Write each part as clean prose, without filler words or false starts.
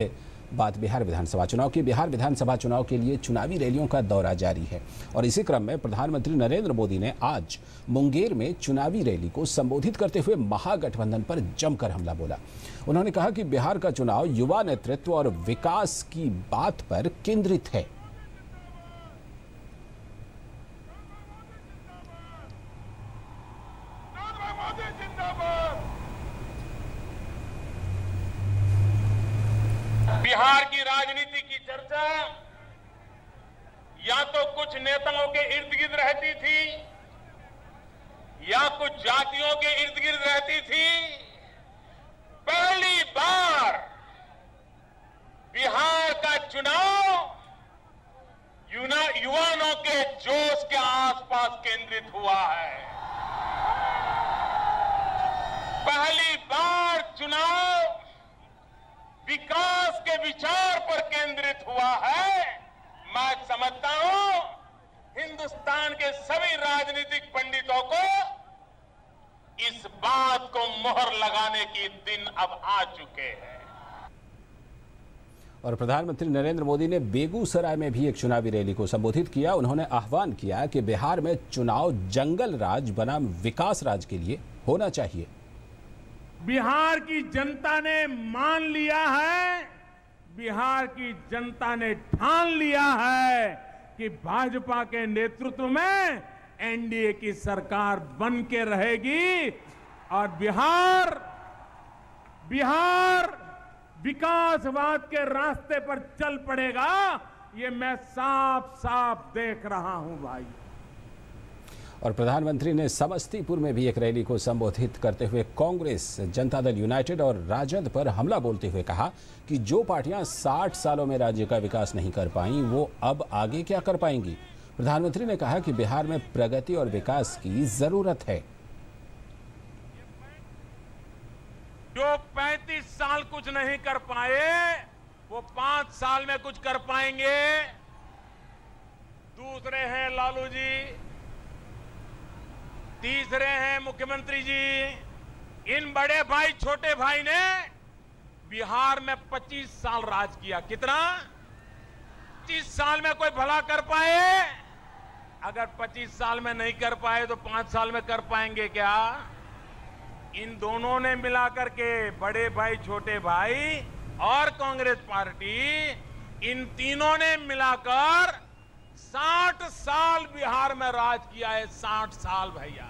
बात बिहार विधानसभा चुनाव की। बिहार विधानसभा चुनाव के लिए चुनावी रैलियों का दौरा जारी है और इसी क्रम में प्रधानमंत्री नरेंद्र मोदी ने आज मुंगेर में चुनावी रैली को संबोधित करते हुए महागठबंधन पर जमकर हमला बोला। उन्होंने कहा कि बिहार का चुनाव युवा नेतृत्व और विकास की बात पर केंद्रित है। बिहार की राजनीति की चर्चा या तो कुछ नेताओं के इर्द गिर्द रहती थी या कुछ जातियों के इर्द गिर्द रहती थी। पहली बार बिहार का चुनाव युवाओं के जोश के आसपास केंद्रित हुआ है। पहली बार चुनाव विकास के विचार पर केंद्रित हुआ है। मैं समझता हूं हिंदुस्तान के सभी राजनीतिक पंडितों को इस बात को मोहर लगाने के दिन अब आ चुके हैं। और प्रधानमंत्री नरेंद्र मोदी ने बेगूसराय में भी एक चुनावी रैली को संबोधित किया। उन्होंने आह्वान किया कि बिहार में चुनाव जंगल राज बनाम विकास राज के लिए होना चाहिए। बिहार की जनता ने मान लिया है, बिहार की जनता ने ठान लिया है कि भाजपा के नेतृत्व में एनडीए की सरकार बन के रहेगी और बिहार विकासवाद के रास्ते पर चल पड़ेगा। ये मैं साफ साफ देख रहा हूं भाई। और प्रधानमंत्री ने समस्तीपुर में भी एक रैली को संबोधित करते हुए कांग्रेस, जनता दल यूनाइटेड और राजद पर हमला बोलते हुए कहा कि जो पार्टियां 60 सालों में राज्य का विकास नहीं कर पाई वो अब आगे क्या कर पाएंगी। प्रधानमंत्री ने कहा कि बिहार में प्रगति और विकास की जरूरत है। जो 35 साल कुछ नहीं कर पाए वो 5 साल में कुछ कर पाएंगे। दूसरे हैं लालू जी, तीसरे हैं मुख्यमंत्री जी। इन बड़े भाई छोटे भाई ने बिहार में 25 साल राज किया। कितना? 25 साल में कोई भला कर पाए? अगर 25 साल में नहीं कर पाए तो 5 साल में कर पाएंगे क्या? इन दोनों ने मिलाकर के, बड़े भाई छोटे भाई और कांग्रेस पार्टी, इन तीनों ने मिलाकर 60 साल बिहार में राज किया है। 60 साल भैया।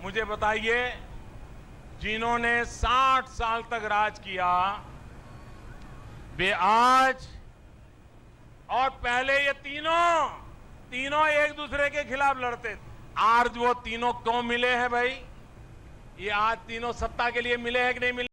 मुझे बताइए, जिन्होंने 60 साल तक राज किया वे आज और पहले ये तीनों एक दूसरे के खिलाफ लड़ते थे। आज वो तीनों क्यों मिले हैं भाई? ये आज तीनों सत्ता के लिए मिले हैं कि नहीं मिले?